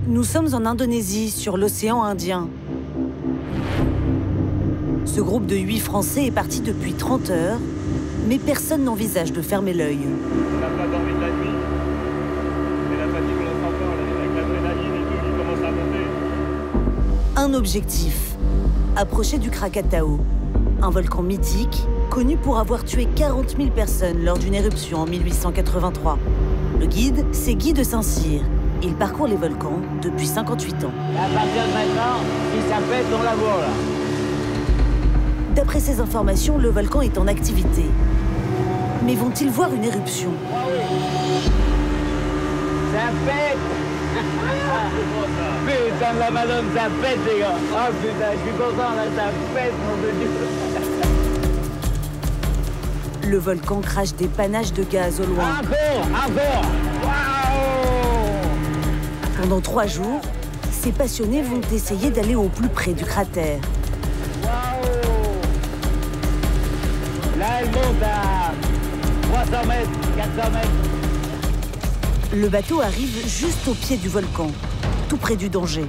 Nous sommes en Indonésie, sur l'océan Indien. Ce groupe de 8 Français est parti depuis 30 heures, mais personne n'envisage de fermer l'œil. On n'a pas dormi de la nuit. Et la fatigue, on en sent pas, avec l'adrénaline et tout, qui commence à monter. Un objectif, approcher du Krakatau, un volcan mythique connu pour avoir tué 40 000 personnes lors d'une éruption en 1883. Le guide, c'est Guy de Saint-Cyr. Il parcourt les volcans depuis 58 ans. À partir de maintenant, si ça pète, on la voit là. D'après ces informations, le volcan est en activité. Mais vont-ils voir une éruption? Ça pète. Putain de la madone, ça pète les gars. Oh putain, je suis content là, ça pète mon Dieu. Le volcan crache des panaches de gaz au loin. Encore. Waouh. Pendant 3 jours, ces passionnés vont essayer d'aller au plus près du cratère. Là, elle monte à 300 mètres, 400 mètres. Le bateau arrive juste au pied du volcan, tout près du danger.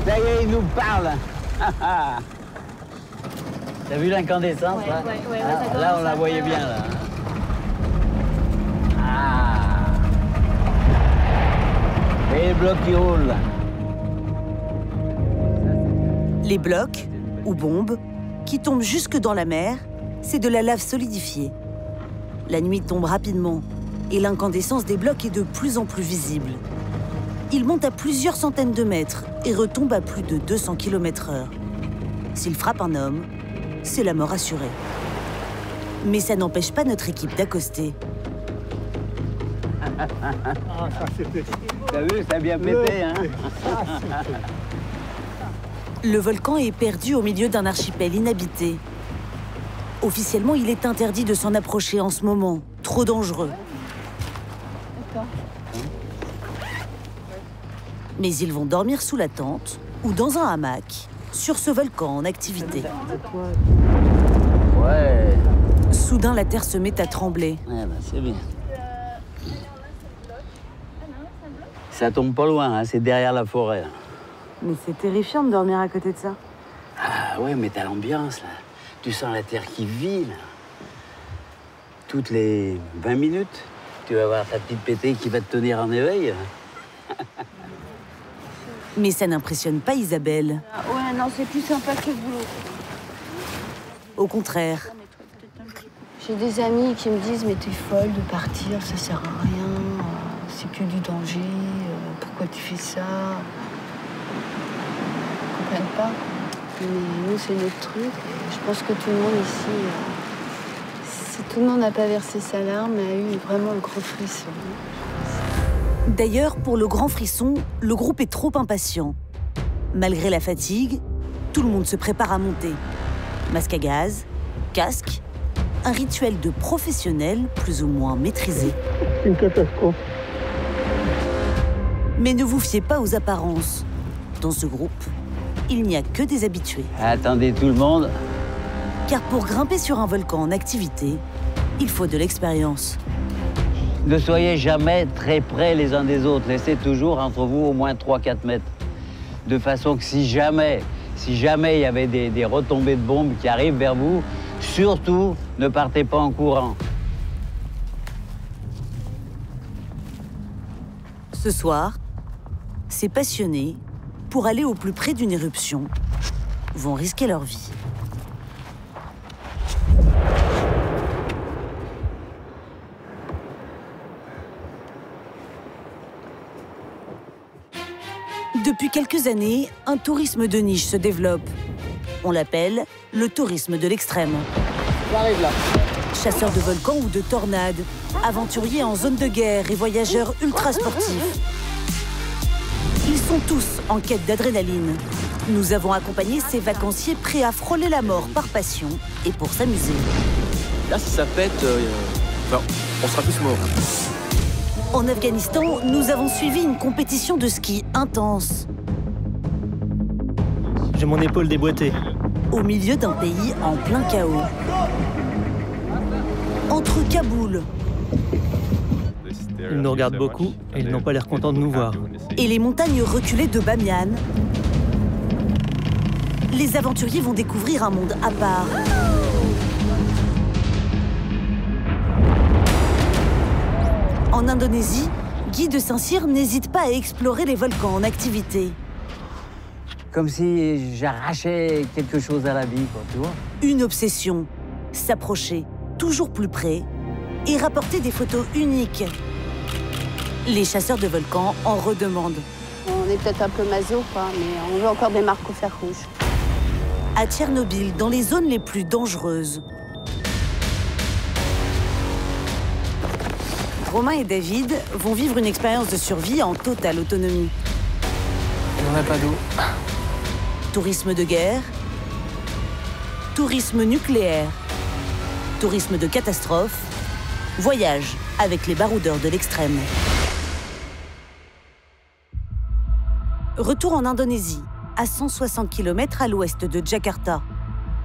Ça y est, il nous parle. T'as vu l'incandescence là? Ouais, Là, on la voyait bien là. Et les blocs qui roulent là. Les blocs, ou bombes, qui tombent jusque dans la mer, c'est de la lave solidifiée. La nuit tombe rapidement et l'incandescence des blocs est de plus en plus visible. Il monte à plusieurs centaines de mètres et retombe à plus de 200 km/h. S'il frappe un homme, c'est la mort assurée. Mais ça n'empêche pas notre équipe d'accoster. T'as vu, ça a bien pété, hein? Le volcan est perdu au milieu d'un archipel inhabité. Officiellement, il est interdit de s'en approcher en ce moment. Trop dangereux. Mais ils vont dormir sous la tente ou dans un hamac sur ce volcan en activité. Ouais. Soudain, la terre se met à trembler. Ouais, bah, c'est bien. Ça tombe pas loin, hein, c'est derrière la forêt. Là. Mais c'est terrifiant de dormir à côté de ça. Ah ouais, mais t'as l'ambiance, là. Tu sens la terre qui vit, là. Toutes les 20 minutes, tu vas voir ta petite pétée qui va te tenir en éveil. Mais ça n'impressionne pas Isabelle. Ouais, non, c'est plus sympa que le boulot. Au contraire. J'ai des amis qui me disent « Mais t'es folle de partir, ça sert à rien, c'est que du danger, pourquoi tu fais ça ?» Ils comprennent pas. Mais nous, c'est notre truc. Et je pense que tout le monde ici, si tout le monde n'a pas versé sa larme, a eu vraiment le gros frisson. D'ailleurs, pour le grand frisson, le groupe est trop impatient. Malgré la fatigue, tout le monde se prépare à monter. Masque à gaz, casque, un rituel de professionnel plus ou moins maîtrisé. C'est une catastrophe. Mais ne vous fiez pas aux apparences. Dans ce groupe, il n'y a que des habitués. Attendez tout le monde. Car pour grimper sur un volcan en activité, il faut de l'expérience. Ne soyez jamais très près les uns des autres. Laissez toujours entre vous au moins 3-4 mètres. De façon que si jamais il y avait des retombées de bombes qui arrivent vers vous, surtout ne partez pas en courant. Ce soir, ces passionnés, pour aller au plus près d'une éruption, vont risquer leur vie. Depuis quelques années, un tourisme de niche se développe. On l'appelle le tourisme de l'extrême. J'arrive là. Chasseurs de volcans ou de tornades, aventuriers en zone de guerre et voyageurs ultra sportifs. Ils sont tous en quête d'adrénaline. Nous avons accompagné ces vacanciers prêts à frôler la mort par passion et pour s'amuser. Là, si ça pète, enfin, on sera tous morts. En Afghanistan, nous avons suivi une compétition de ski intense. J'ai mon épaule déboîtée. Au milieu d'un pays en plein chaos. Entre Kaboul, Ils nous regardent beaucoup et ils n'ont pas l'air contents de nous voir. Et les montagnes reculées de Bamiyan, les aventuriers vont découvrir un monde à part. En Indonésie, Guy de Saint-Cyr n'hésite pas à explorer les volcans en activité. Comme si j'arrachais quelque chose à la vie, quoi, tu vois. Une obsession, s'approcher toujours plus près et rapporter des photos uniques. Les chasseurs de volcans en redemandent. On est peut-être un peu maso, quoi, mais on veut encore des marques au fer rouge. À Tchernobyl, dans les zones les plus dangereuses. Romain et David vont vivre une expérience de survie en totale autonomie. On n'a pas d'eau. Tourisme de guerre, tourisme nucléaire, tourisme de catastrophe, voyage avec les baroudeurs de l'extrême. Retour en Indonésie, à 160 km à l'ouest de Jakarta,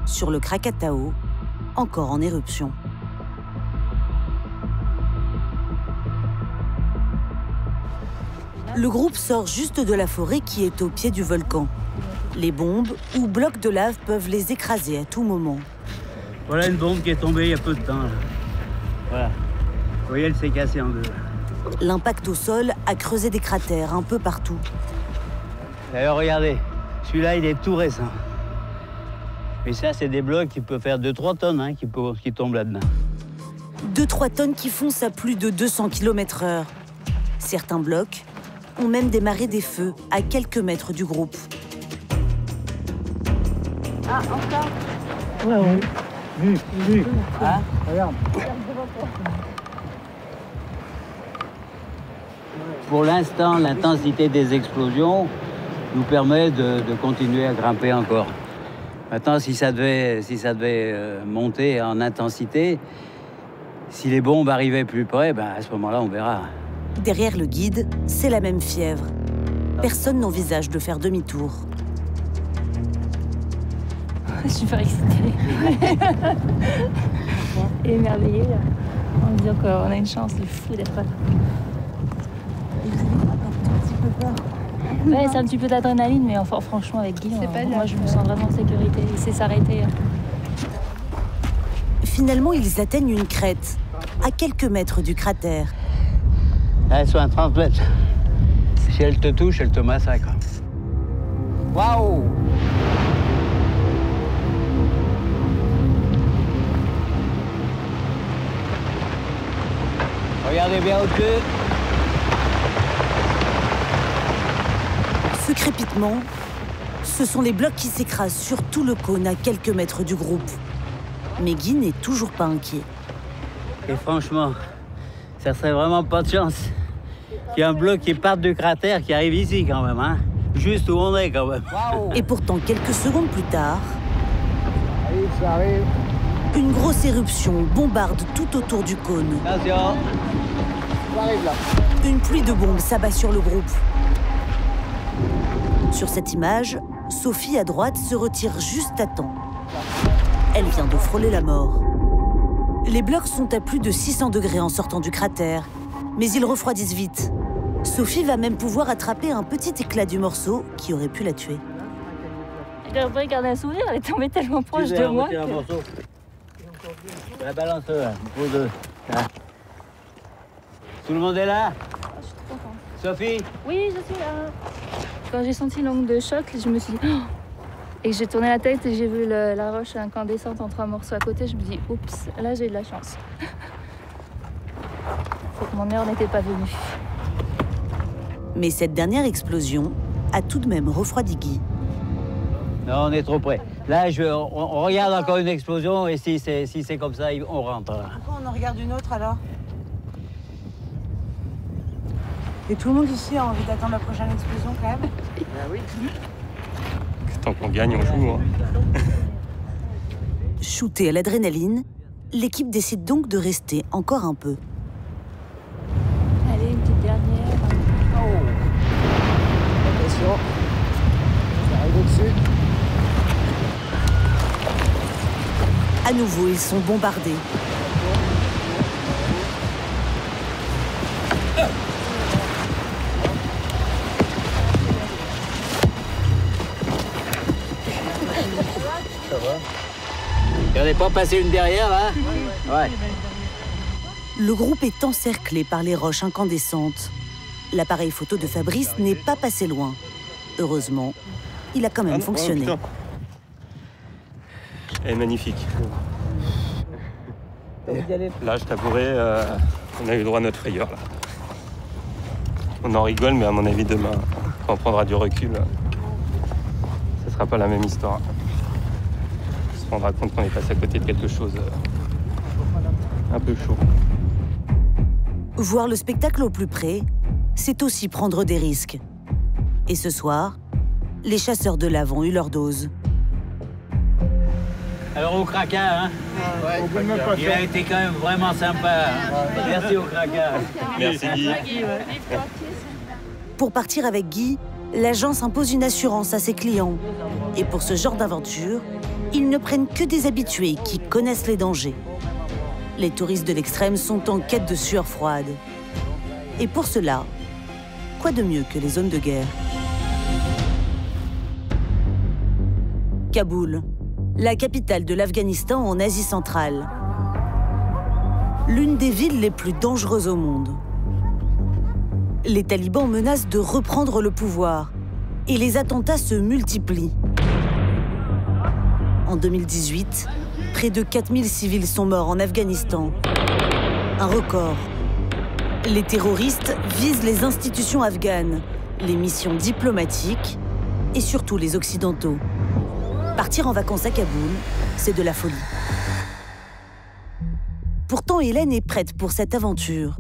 sur le Krakatau, encore en éruption. Le groupe sort juste de la forêt qui est au pied du volcan. Les bombes ou blocs de lave peuvent les écraser à tout moment. Voilà une bombe qui est tombée il y a peu de temps. Là. Voilà. Vous voyez, elle s'est cassée en deux. L'impact au sol a creusé des cratères un peu partout. D'ailleurs, regardez, celui-là, il est tout récent. Et ça, c'est des blocs qui peuvent faire 2-3 tonnes hein, qui tombent là-dedans. 2-3 tonnes qui foncent à plus de 200 km/h. Certains blocs ont même démarré des feux à quelques mètres du groupe. Ah, encore? Ouais. Vu. Hein? Regarde. Pour l'instant, l'intensité des explosions nous permet de continuer à grimper encore. Maintenant, si ça devait monter en intensité, si les bombes arrivaient plus près, ben à ce moment-là, on verra. Derrière le guide, c'est la même fièvre. Personne n'envisage de faire demi-tour. Je suis super excitée. Et émerveillée, en me disant qu'on a une chance de fou d'être là. Ouais, c'est un petit peu d'adrénaline, mais enfin, franchement, avec Guy, moi, je me sens vraiment en sécurité. Il sait s'arrêter. Finalement, ils atteignent une crête, à quelques mètres du cratère. Elles sont à 30 mètres. Si elle te touche, elle te massacre. Waouh! Regardez bien au-dessus. Ce crépitement, ce sont les blocs qui s'écrasent sur tout le cône à quelques mètres du groupe. Mais Guy n'est toujours pas inquiet. Et franchement, ça serait vraiment pas de chance qu'il y ait un bloc qui parte du cratère qui arrive ici quand même, hein? Juste où on est quand même. Et pourtant, quelques secondes plus tard, Ça arrive. une grosse éruption bombarde tout autour du cône. Attention! Ça arrive là. Une pluie de bombes s'abat sur le groupe. Sur cette image, Sophie à droite se retire juste à temps. Elle vient de frôler la mort. Les blocs sont à plus de 600 degrés en sortant du cratère, mais ils refroidissent vite. Sophie va même pouvoir attraper un petit éclat du morceau qui aurait pu la tuer. Je devrais garder un souvenir, elle est tombée tellement proche de moi. La balance, pour deux. Là. Tout le monde est là? Je suis trop contente. Sophie? Oui, je suis là. Quand j'ai senti l'onde de choc, je me suis dit... Oh, et que j'ai tourné la tête et j'ai vu la roche incandescente entre un morceau à côté, je me dis, oups, là j'ai eu de la chance. Faut que mon heure n'était pas venue. Mais cette dernière explosion a tout de même refroidi Guy. Non, on est trop près. Là, on regarde encore une explosion et si c'est comme ça, on rentre. Là. Pourquoi on en regarde une autre alors? Et tout le monde ici a envie d'attendre la prochaine explosion quand même? oui. Tant qu'on gagne, on joue. Hein. Shootée à l'adrénaline, l'équipe décide donc de rester encore un peu. Allez, une petite dernière. Attention. Ça arrive au-dessus. À nouveau, ils sont bombardés. Et on n'est pas passé une derrière, là? Ouais. Le groupe est encerclé par les roches incandescentes. L'appareil photo de Fabrice n'est pas passé loin. Heureusement, il a quand même fonctionné. Oh, elle est magnifique. Là, je t'avouerai, on a eu droit à notre frayeur. Là. On en rigole, mais à mon avis, demain, quand on prendra du recul, ce sera pas la même histoire. On se rendra compte qu'on est passé à côté de quelque chose un peu chaud. Voir le spectacle au plus près, c'est aussi prendre des risques. Et ce soir, les chasseurs de lave ont eu leur dose. Alors au Kraka, hein? Il a été quand même vraiment sympa. Hein? Merci au Kraka. Merci Guy. Pour partir avec Guy, l'agence impose une assurance à ses clients. Et pour ce genre d'aventure, ils ne prennent que des habitués qui connaissent les dangers. Les touristes de l'extrême sont en quête de sueur froide. Et pour cela, quoi de mieux que les zones de guerre? Kaboul, la capitale de l'Afghanistan en Asie centrale. L'une des villes les plus dangereuses au monde. Les talibans menacent de reprendre le pouvoir et les attentats se multiplient. En 2018, près de 4000 civils sont morts en Afghanistan. Un record. Les terroristes visent les institutions afghanes, les missions diplomatiques et surtout les Occidentaux. Partir en vacances à Kaboul, c'est de la folie. Pourtant, Hélène est prête pour cette aventure.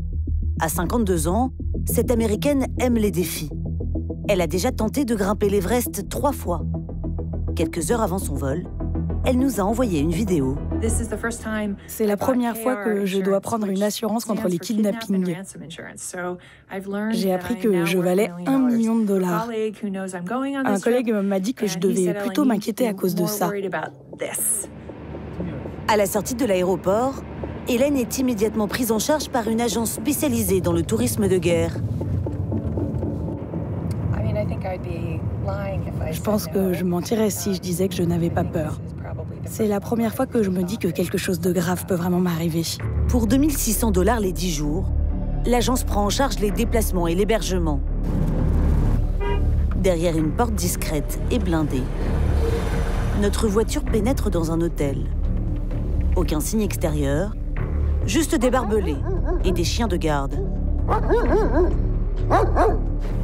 À 52 ans, cette Américaine aime les défis. Elle a déjà tenté de grimper l'Everest 3 fois. Quelques heures avant son vol, elle nous a envoyé une vidéo. C'est la première fois que je dois prendre une assurance contre les kidnappings. J'ai appris que je valais $1 million. Un collègue m'a dit que je devais plutôt m'inquiéter à cause de ça. À la sortie de l'aéroport, Hélène est immédiatement prise en charge par une agence spécialisée dans le tourisme de guerre. Je pense que je mentirais si je disais que je n'avais pas peur. C'est la première fois que je me dis que quelque chose de grave peut vraiment m'arriver. Pour $2 600 les 10 jours, l'agence prend en charge les déplacements et l'hébergement. Derrière une porte discrète et blindée, notre voiture pénètre dans un hôtel. Aucun signe extérieur, juste des barbelés et des chiens de garde.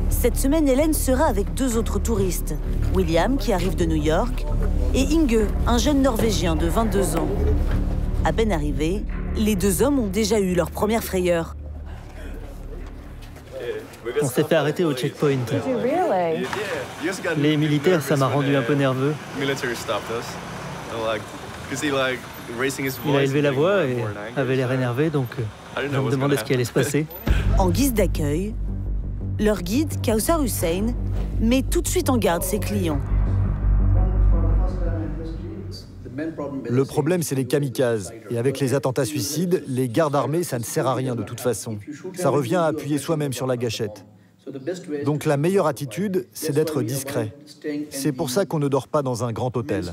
Cette semaine, Hélène sera avec 2 autres touristes, William, qui arrive de New York, et Inge, un jeune Norvégien de 22 ans. À peine arrivés, les 2 hommes ont déjà eu leur première frayeur. On s'est fait arrêter au checkpoint. Les militaires, ça m'a rendu un peu nerveux. Il a élevé la voix et avait l'air énervé, donc je me demandais ce qui allait se passer. En guise d'accueil, leur guide, Kaussar Hussein, met tout de suite en garde ses clients. Le problème, c'est les kamikazes. Et avec les attentats suicides, les gardes armés, ça ne sert à rien de toute façon. Ça revient à appuyer soi-même sur la gâchette. Donc la meilleure attitude, c'est d'être discret. C'est pour ça qu'on ne dort pas dans un grand hôtel.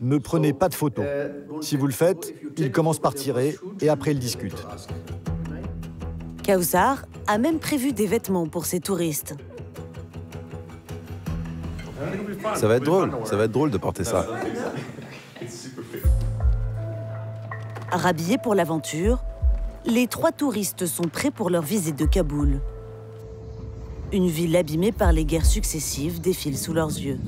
Ne prenez pas de photos. Si vous le faites, ils commencent par tirer et après ils discutent. Kaussar a même prévu des vêtements pour ses touristes. Ça va être drôle de porter ça. Rhabillés pour l'aventure, les 3 touristes sont prêts pour leur visite de Kaboul. Une ville abîmée par les guerres successives défile sous leurs yeux.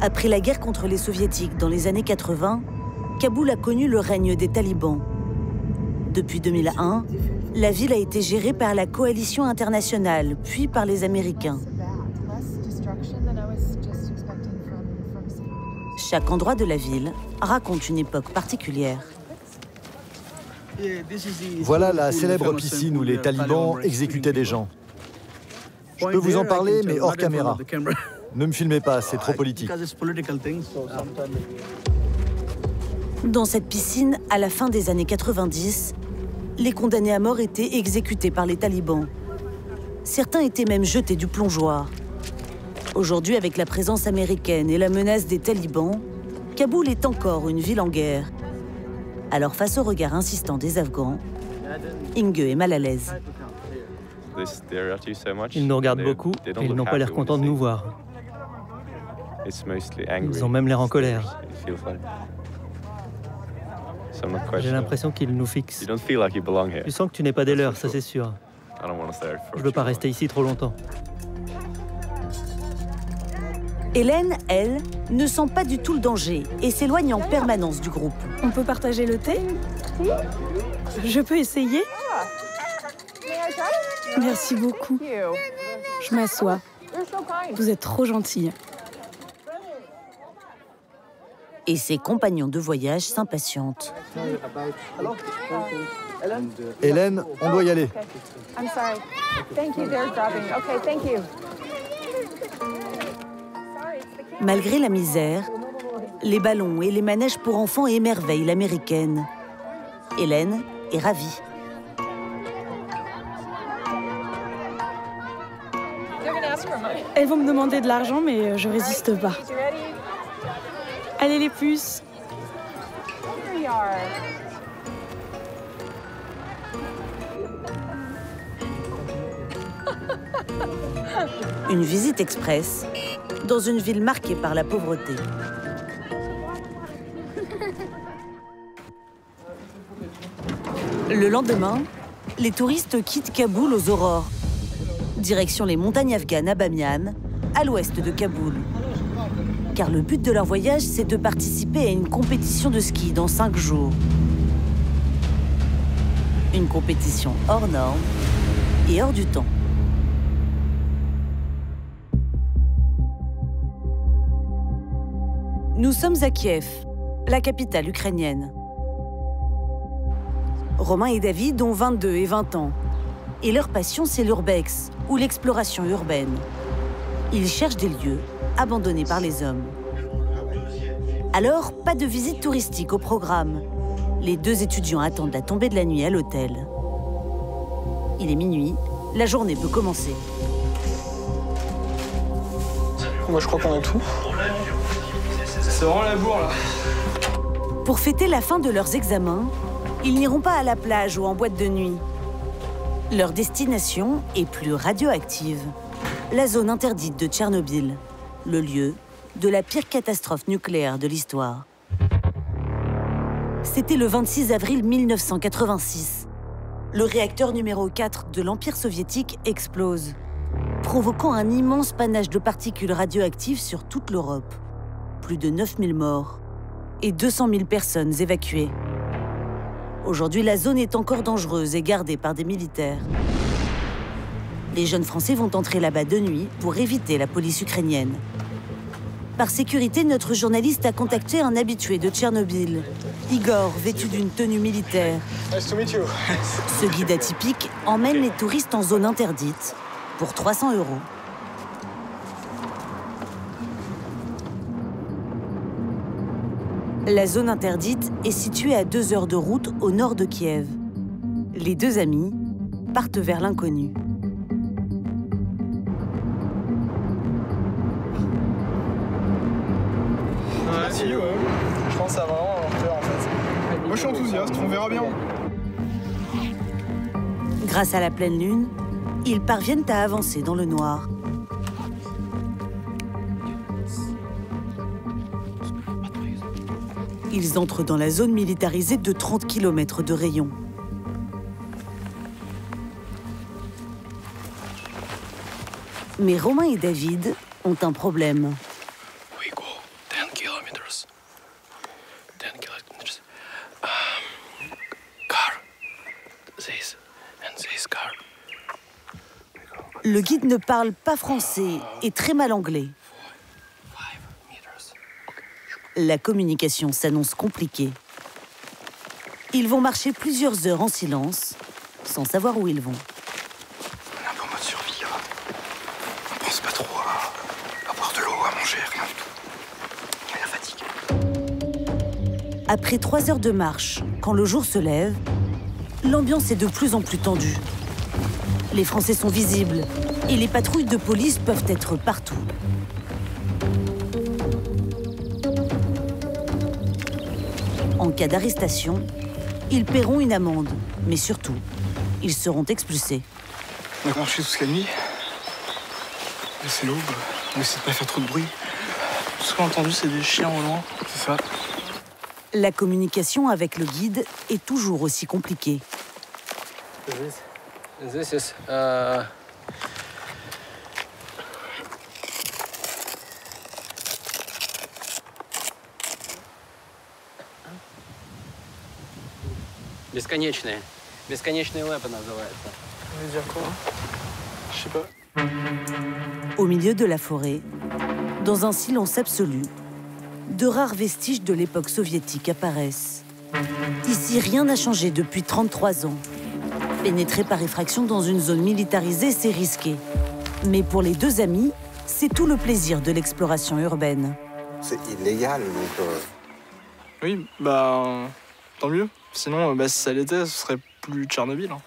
Après la guerre contre les Soviétiques dans les années 80, Kaboul a connu le règne des talibans. Depuis 2001, la ville a été gérée par la coalition internationale, puis par les Américains. Chaque endroit de la ville raconte une époque particulière. Voilà la célèbre piscine où les talibans exécutaient des gens. Je peux vous en parler, mais hors caméra. Ne me filmez pas, c'est trop politique. Dans cette piscine, à la fin des années 90, les condamnés à mort étaient exécutés par les talibans. Certains étaient même jetés du plongeoir. Aujourd'hui, avec la présence américaine et la menace des talibans, Kaboul est encore une ville en guerre. Alors face au regard insistant des Afghans, Inge est mal à l'aise. Ils nous regardent beaucoup et ils n'ont pas l'air contents de nous voir. Ils ont même l'air en colère. J'ai l'impression qu'ils nous fixent. Tu sens que tu n'es pas des leurs, ça c'est sûr. Je ne veux pas rester ici trop longtemps. Hélène, elle, ne sent pas du tout le danger et s'éloigne en permanence du groupe. On peut partager le thé? Je peux essayer? Merci beaucoup. Je m'assois. Vous êtes trop gentille. Et ses compagnons de voyage s'impatientent. Hélène, on doit y aller. Malgré la misère, les ballons et les manèges pour enfants émerveillent l'américaine. Hélène est ravie. Elles vont me demander de l'argent, mais je résiste pas. Allez les puces. Une visite express dans une ville marquée par la pauvreté. Le lendemain, les touristes quittent Kaboul aux aurores. Direction les montagnes afghanes à Bamiyan, à l'ouest de Kaboul. Car le but de leur voyage, c'est de participer à une compétition de ski dans 5 jours. Une compétition hors norme et hors du temps. Nous sommes à Kiev, la capitale ukrainienne. Romain et David ont 22 et 20 ans. Et leur passion, c'est l'urbex, ou l'exploration urbaine. Ils cherchent des lieux abandonnés par les hommes. Alors, pas de visite touristique au programme. Les 2 étudiants attendent la tombée de la nuit à l'hôtel. Il est minuit, la journée peut commencer. Moi, je crois qu'on a tout. C'est vraiment la bourre, là. Pour fêter la fin de leurs examens, ils n'iront pas à la plage ou en boîte de nuit. Leur destination est plus radioactive. La zone interdite de Tchernobyl, le lieu de la pire catastrophe nucléaire de l'histoire. C'était le 26 avril 1986. Le réacteur numéro 4 de l'Empire soviétique explose, provoquant un immense panache de particules radioactives sur toute l'Europe. Plus de 9000 morts et 200 000 personnes évacuées. Aujourd'hui, la zone est encore dangereuse et gardée par des militaires. Les jeunes Français vont entrer là-bas de nuit pour éviter la police ukrainienne. Par sécurité, notre journaliste a contacté un habitué de Tchernobyl, Igor, vêtu d'une tenue militaire. Nice to meet you. Ce guide atypique emmène les touristes en zone interdite pour 300 €. La zone interdite est située à 2 heures de route au nord de Kiev. Les 2 amis partent vers l'inconnu. Merci, ouais. Je pense que ça va vraiment avoir peur, en fait. Moi, je suis enthousiaste, on verra bien. Grâce à la pleine lune, ils parviennent à avancer dans le noir. Ils entrent dans la zone militarisée de 30 km de rayon. Mais Romain et David ont un problème. We go 10 kilometers. 10 kilometers. Car. This and this car. Le guide ne parle pas français et très mal anglais. La communication s'annonce compliquée. Ils vont marcher plusieurs heures en silence, sans savoir où ils vont. On est un peu en mode survie, là. On pense pas trop à boire de l'eau, à manger, rien du tout. Il y a la fatigue. Après 3 heures de marche, quand le jour se lève, l'ambiance est de plus en plus tendue. Les Français sont visibles et les patrouilles de police peuvent être partout. En cas d'arrestation, ils paieront une amende, mais surtout, ils seront expulsés. On a marché toute la nuit. Là, c'est l'aube. On essaie de pas faire trop de bruit. Tout ce qu'on a entendu, c'est des chiens au loin. C'est ça. La communication avec le guide est toujours aussi compliquée. This is Бесконечные. Бесконечные лэпы называется. Ça veut dire quoi? Je sais pas. Au milieu de la forêt, dans un silence absolu, de rares vestiges de l'époque soviétique apparaissent. Ici, rien n'a changé depuis 33 ans. Pénétrer par effraction dans une zone militarisée, c'est risqué. Mais pour les deux amis, c'est tout le plaisir de l'exploration urbaine. C'est illégal, donc... Oui, tant mieux. Sinon, si ça l'était, ce serait plus Tchernobyl. Hein.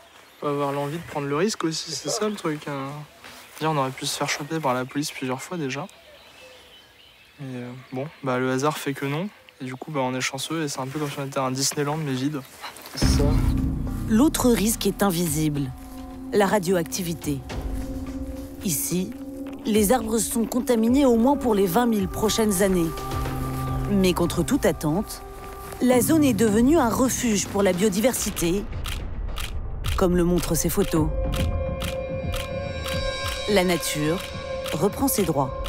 On va avoir l'envie de prendre le risque aussi, c'est ça le truc. On aurait pu se faire choper par la police plusieurs fois déjà. Mais le hasard fait que non. Et du coup, on est chanceux et c'est un peu comme si on était à un Disneyland, mais vide. C'est ça. L'autre risque est invisible, la radioactivité. Ici, les arbres sont contaminés au moins pour les 20 000 prochaines années. Mais contre toute attente, la zone est devenue un refuge pour la biodiversité, comme le montrent ces photos. La nature reprend ses droits.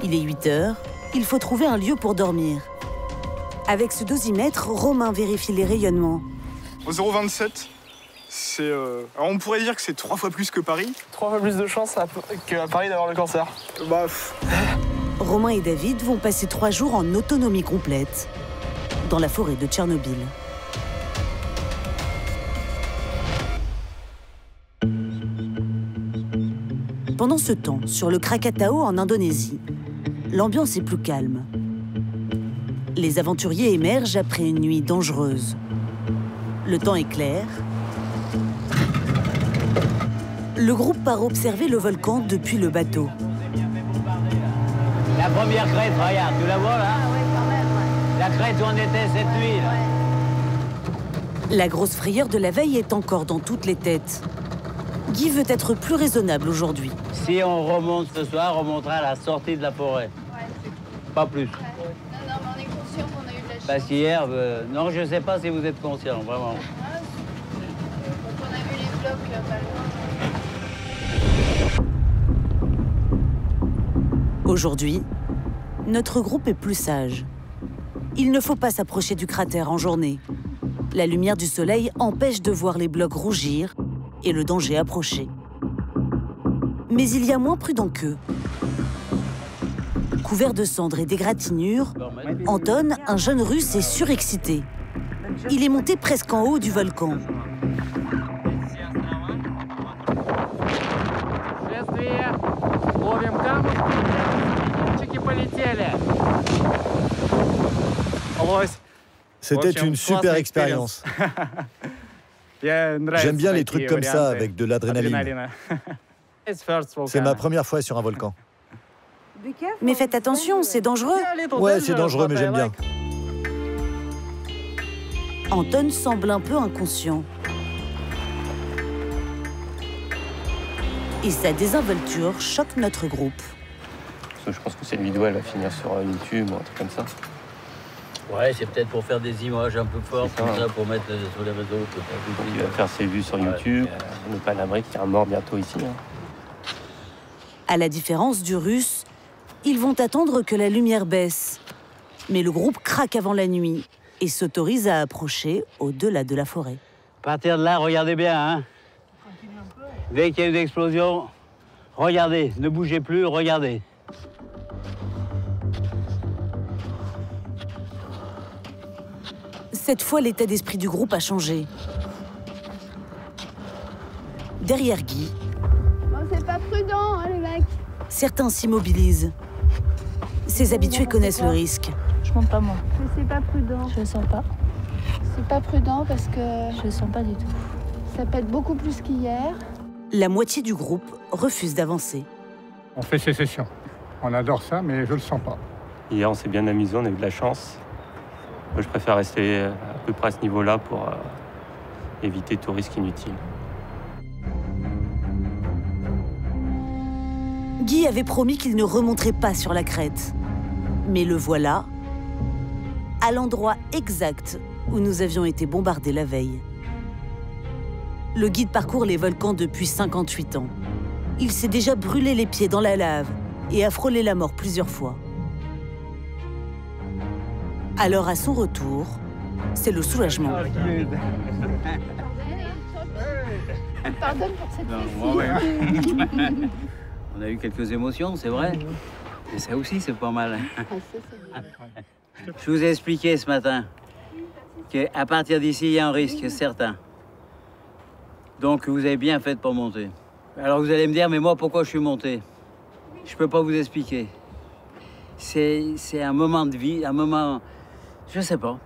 Il est 8 heures, il faut trouver un lieu pour dormir. Avec ce dosimètre, Romain vérifie les rayonnements. Au 0,27, c'est... Alors on pourrait dire que c'est 3 fois plus que Paris. 3 fois plus de chances qu'à Paris d'avoir le cancer. Romain et David vont passer 3 jours en autonomie complète dans la forêt de Tchernobyl. Pendant ce temps, sur le Krakatau en Indonésie, l'ambiance est plus calme. Les aventuriers émergent après une nuit dangereuse. Le temps est clair. Le groupe part observer le volcan depuis le bateau. La première crête, regarde, tu la vois là? Ah ouais, quand même, ouais. La crête où on était cette nuit, là. Ouais. La grosse frayeur de la veille est encore dans toutes les têtes. Guy veut être plus raisonnable aujourd'hui. Si on remonte ce soir, on remontera à la sortie de la forêt. Ouais. Pas plus. Ouais. Non, mais on est conscient qu'on a eu de la chance. Parce qu'hier, non, je sais pas si vous êtes conscient, vraiment. Ah, quand on a vu les blocs pas loin. Aujourd'hui, notre groupe est plus sage. Il ne faut pas s'approcher du cratère en journée. La lumière du soleil empêche de voir les blocs rougir et le danger approcher. Mais il y a moins prudent qu'eux. Couvert de cendres et d'égratignures, Anton, un jeune Russe, est surexcité. Il est monté presque en haut du volcan. C'était une super expérience. J'aime bien les trucs comme ça, avec de l'adrénaline. C'est ma première fois sur un volcan. Mais faites attention, c'est dangereux. Ouais, c'est dangereux, mais j'aime bien. Anton semble un peu inconscient. Et sa désinvolture choque notre groupe. Je pense que cette vidéo, elle va finir sur YouTube ou un truc comme ça. Ouais, c'est peut-être pour faire des images un peu fortes, comme ça, pour mettre sur les réseaux. Donc, il va faire ses vues sur YouTube. On n'est pas à l'abri qu'il y ait un mort bientôt ici. À la différence du Russe, ils vont attendre que la lumière baisse. Mais le groupe craque avant la nuit et s'autorise à approcher au-delà de la forêt. À partir de là, regardez bien, hein. Dès qu'il y a une explosion, regardez, ne bougez plus, regardez. Cette fois, l'état d'esprit du groupe a changé. Derrière Guy, c'est pas prudent, hein, les mecs. Certains s'immobilisent. Ces habitués connaissent le risque. Je monte pas, moi. Mais c'est pas prudent. Je le sens pas. C'est pas prudent parce que... Je le sens pas du tout. Ça pète beaucoup plus qu'hier. La moitié du groupe refuse d'avancer. On fait sécession. On adore ça, mais je le sens pas. Hier, on s'est bien amusé, on a eu de la chance. Moi, je préfère rester à peu près à ce niveau-là pour éviter tout risque inutile. Guy avait promis qu'il ne remonterait pas sur la crête. Mais le voilà, à l'endroit exact où nous avions été bombardés la veille. Le guide parcourt les volcans depuis 58 ans. Il s'est déjà brûlé les pieds dans la lave et a frôlé la mort plusieurs fois. Alors à son retour, c'est le soulagement. Pardonne pour cette fois-ci. On a eu quelques émotions, c'est vrai. Et ça aussi, c'est pas mal. Je vous ai expliqué ce matin qu'à partir d'ici, il y a un risque certain. Donc, vous avez bien fait de pas monter. Alors, vous allez me dire, mais moi, pourquoi je suis monté? Je peux pas vous expliquer. C'est un moment de vie, un moment... Je sais pas.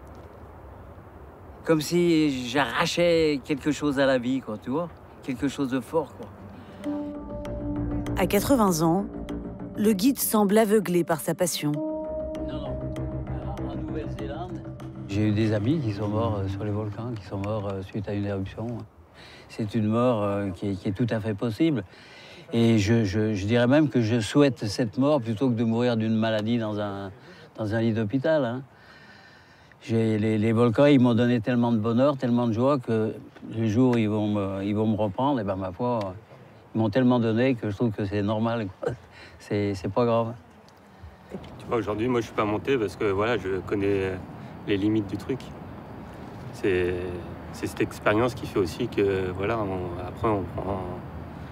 Comme si j'arrachais quelque chose à la vie, quoi, tu vois? Quelque chose de fort, quoi. À 80 ans, le guide semble aveuglé par sa passion. En Nouvelle-Zélande, j'ai eu des amis qui sont morts sur les volcans, qui sont morts suite à une éruption. C'est une mort qui est tout à fait possible. Et je dirais même que je souhaite cette mort plutôt que de mourir d'une maladie dans un lit d'hôpital. Hein. Les volcans, ils m'ont donné tellement de bonheur, tellement de joie que les jours où ils vont me reprendre, et ben ma foi, ils m'ont tellement donné que je trouve que c'est normal. C'est pas grave. Tu vois, aujourd'hui, moi, je suis pas monté parce que voilà, je connais les limites du truc. C'est cette expérience qui fait aussi que voilà, après on prend.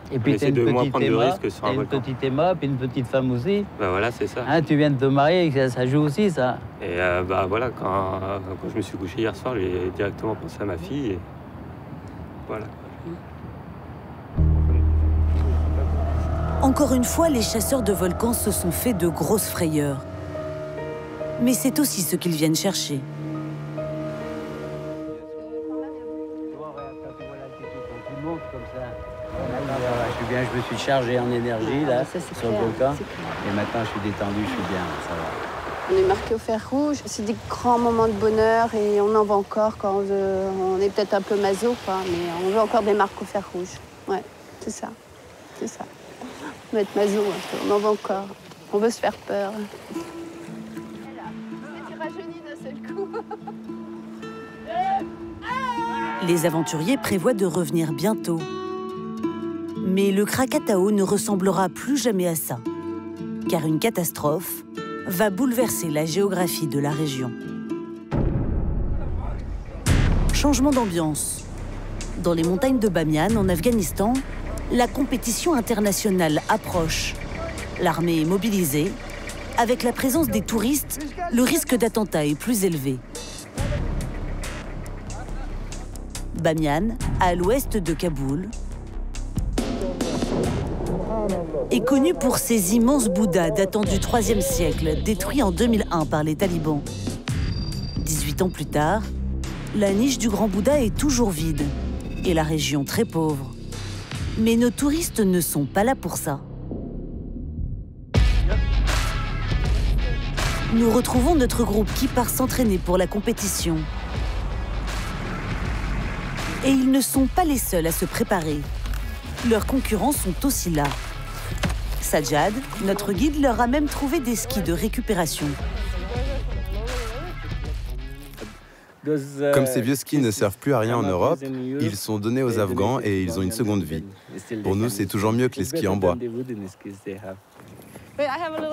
Et puis t'as une une petite Emma, puis une petite femme aussi. Bah voilà, c'est ça. Hein, tu viens de te marier, ça joue aussi, ça. Et bah voilà, quand je me suis couché hier soir, j'ai directement pensé à ma fille. Et voilà. Encore une fois, les chasseurs de volcans se sont fait de grosses frayeurs. Mais c'est aussi ce qu'ils viennent chercher. Je me suis chargé en énergie là, sur le volcan. Et maintenant, je suis détendu, je suis bien, ça va. On est marqué au fer rouge. C'est des grands moments de bonheur et on en veut encore quand on est peut-être un peu maso, quoi, mais on veut encore des marques au fer rouge. Ouais, c'est ça. C'est ça. On veut être maso, on en veut encore. On veut se faire peur. Les aventuriers prévoient de revenir bientôt. Mais le Krakatau ne ressemblera plus jamais à ça, car une catastrophe va bouleverser la géographie de la région. Changement d'ambiance. Dans les montagnes de Bamiyan, en Afghanistan, la compétition internationale approche. L'armée est mobilisée. Avec la présence des touristes, le risque d'attentat est plus élevé. Bamiyan, à l'ouest de Kaboul, est connu pour ses immenses Bouddhas datant du IIIe siècle, détruits en 2001 par les talibans. 18 ans plus tard, la niche du Grand Bouddha est toujours vide et la région très pauvre. Mais nos touristes ne sont pas là pour ça. Nous retrouvons notre groupe qui part s'entraîner pour la compétition. Et ils ne sont pas les seuls à se préparer. Leurs concurrents sont aussi là. Sajjad, notre guide, leur a même trouvé des skis de récupération. Comme ces vieux skis ne servent plus à rien en Europe, ils sont donnés aux Afghans et ils ont une seconde vie. Pour nous, c'est toujours mieux que les skis en bois.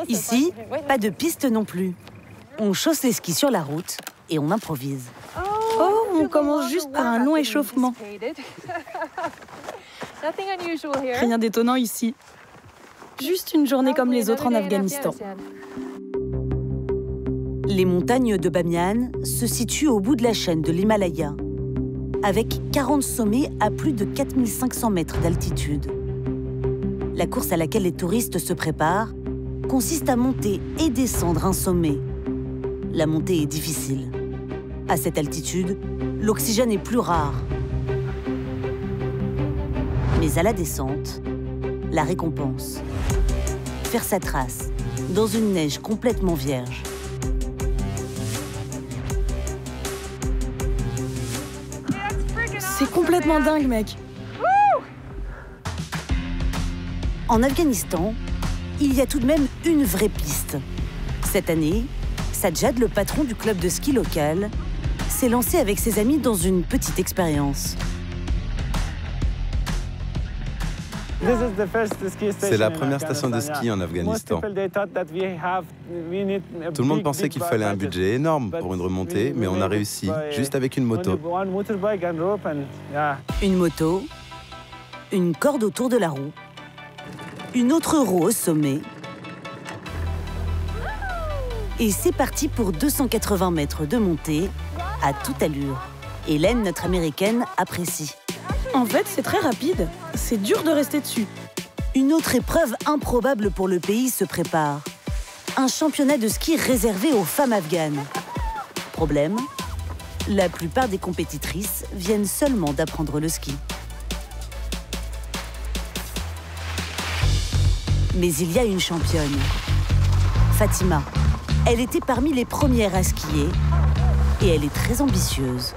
Ici, pas de piste non plus. On chausse les skis sur la route et on improvise. Oh, on commence juste par un long échauffement. Rien d'étonnant ici. Juste une journée comme les autres en Afghanistan. Les montagnes de Bamiyan se situent au bout de la chaîne de l'Himalaya, avec 40 sommets à plus de 4500 mètres d'altitude. La course à laquelle les touristes se préparent consiste à monter et descendre un sommet. La montée est difficile. À cette altitude, l'oxygène est plus rare. Mais à la descente, la récompense. Faire sa trace dans une neige complètement vierge. C'est complètement dingue, mec. En Afghanistan, il y a tout de même une vraie piste. Cette année, Sajjad, le patron du club de ski local, s'est lancé avec ses amis dans une petite expérience. C'est la première station de ski en Afghanistan. Tout le monde pensait qu'il fallait un budget énorme pour une remontée, mais on a réussi, juste avec une moto. Une moto, une corde autour de la roue, une autre roue au sommet. Et c'est parti pour 280 mètres de montée à toute allure. Hélène, notre américaine, apprécie. En fait, c'est très rapide. C'est dur de rester dessus. Une autre épreuve improbable pour le pays se prépare. Un championnat de ski réservé aux femmes afghanes. Problème, la plupart des compétitrices viennent seulement d'apprendre le ski. Mais il y a une championne, Fatima. Elle était parmi les premières à skier et elle est très ambitieuse.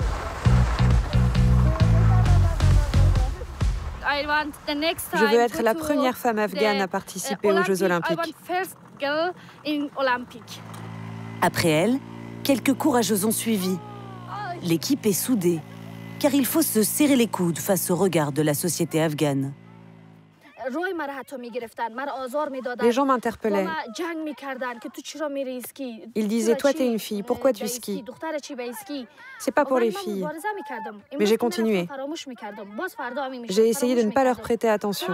Je veux être la première femme afghane à participer aux Jeux Olympiques. Après elle, quelques courageuses ont suivi. L'équipe est soudée, car il faut se serrer les coudes face au regard de la société afghane. Les gens m'interpellaient. Ils disaient « Toi, t'es une fille, pourquoi tu skis ?» C'est pas pour les filles. Mais j'ai continué. J'ai essayé de ne pas leur prêter attention.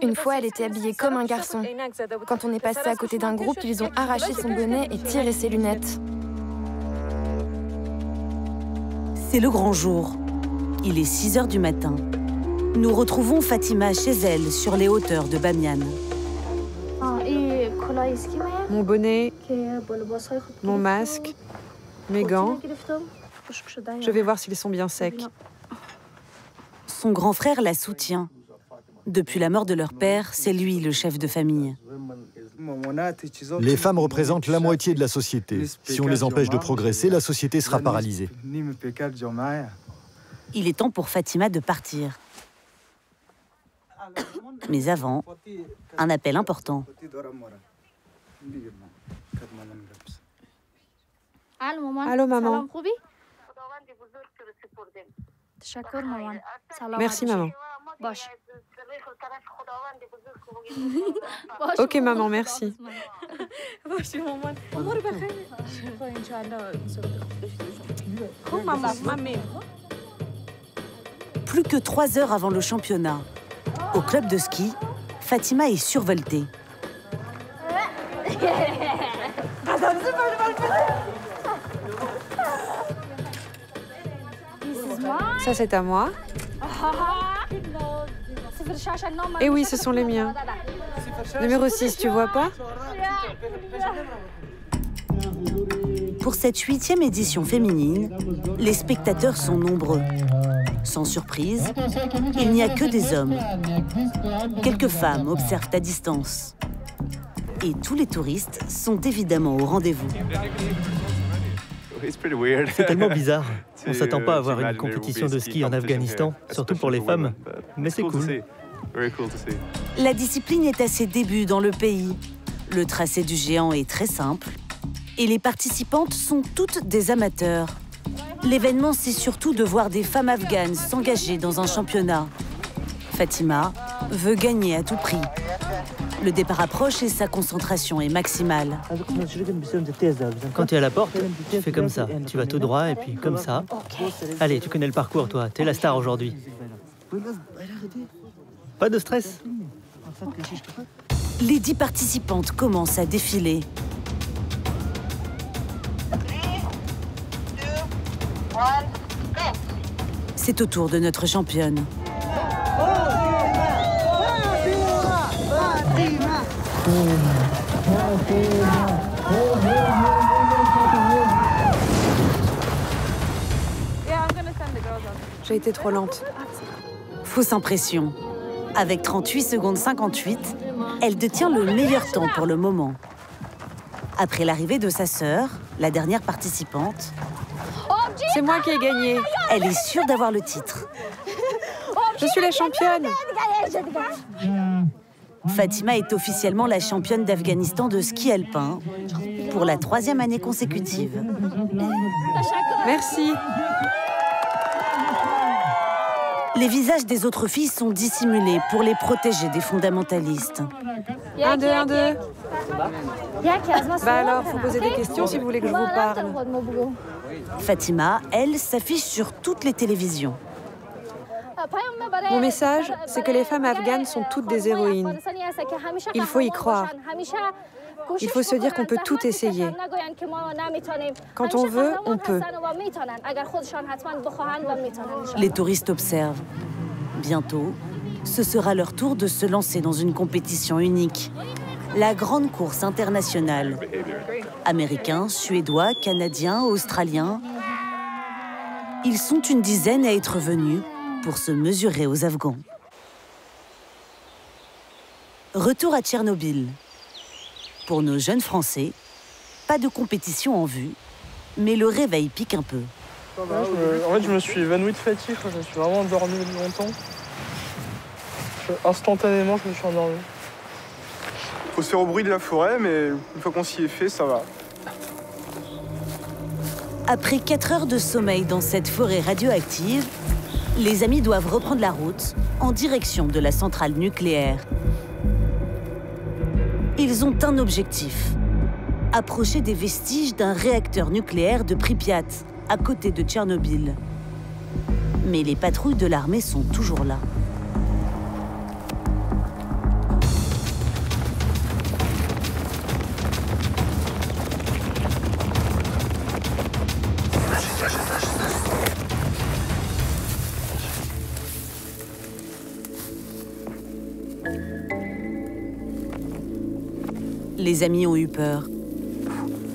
Une fois, elle était habillée comme un garçon. Quand on est passé à côté d'un groupe, ils ont arraché son bonnet et tiré ses lunettes. C'est le grand jour. Il est 6 h du matin. Nous retrouvons Fatima chez elle, sur les hauteurs de Bamiyan. Mon bonnet, mon masque, mes gants. Je vais voir s'ils sont bien secs. Son grand frère la soutient. Depuis la mort de leur père, c'est lui le chef de famille. Les femmes représentent la moitié de la société. Si on les empêche de progresser, la société sera paralysée. Il est temps pour Fatima de partir. Mais avant, un appel important. Allô, maman. Merci, maman. Ok, maman, merci. Plus que 3 heures avant le championnat, au club de ski, Fatima est survoltée. Ça, c'est à moi. Et oui, ce sont les miens. Numéro 6, tu vois pas? Pour cette 8e édition féminine, les spectateurs sont nombreux. Sans surprise, il n'y a que des hommes. Quelques femmes observent à distance. Et tous les touristes sont évidemment au rendez-vous. C'est tellement bizarre. On ne s'attend pas à avoir une compétition de ski en Afghanistan, surtout pour les femmes. Mais c'est cool. La discipline est à ses débuts dans le pays. Le tracé du géant est très simple. Et les participantes sont toutes des amateurs. L'événement, c'est surtout de voir des femmes afghanes s'engager dans un championnat. Fatima veut gagner à tout prix. Le départ approche et sa concentration est maximale. Quand tu es à la porte, tu fais comme ça. Tu vas tout droit et puis comme ça. Allez, tu connais le parcours, toi. T'es la star aujourd'hui. Pas de stress. Les 10 participantes commencent à défiler. C'est au tour de notre championne. pas été trop lente. Fausse impression. Avec 38 secondes 58, elle détient le meilleur temps pour le moment. Après l'arrivée de sa sœur, la dernière participante, c'est moi qui ai gagné. Elle est sûre d'avoir le titre. Je suis la championne. Fatima est officiellement la championne d'Afghanistan de ski alpin pour la 3e année consécutive. Merci. Les visages des autres filles sont dissimulés pour les protéger des fondamentalistes. 1, 2, 1, 2. Bah alors, faut poser des questions si vous voulez que je vous parle. Fatima, elle, s'affiche sur toutes les télévisions. Mon message, c'est que les femmes afghanes sont toutes des héroïnes. Il faut y croire. Il faut se dire qu'on peut tout essayer. Quand on veut, on peut. Les touristes observent. Bientôt, ce sera leur tour de se lancer dans une compétition unique. La grande course internationale. Américains, Suédois, Canadiens, Australiens. Ils sont une dizaine à être venus pour se mesurer aux Afghans. Retour à Tchernobyl. Pour nos jeunes Français, pas de compétition en vue, mais le réveil pique un peu. En fait, je me suis évanoui de fatigue, je me suis vraiment endormi longtemps. Instantanément, je me suis endormi. Faut se faire au bruit de la forêt, mais une fois qu'on s'y est fait, ça va. Après 4 heures de sommeil dans cette forêt radioactive, les amis doivent reprendre la route en direction de la centrale nucléaire. Ils ont un objectif, approcher des vestiges d'un réacteur nucléaire de Pripyat, à côté de Tchernobyl. Mais les patrouilles de l'armée sont toujours là. Les amis ont eu peur.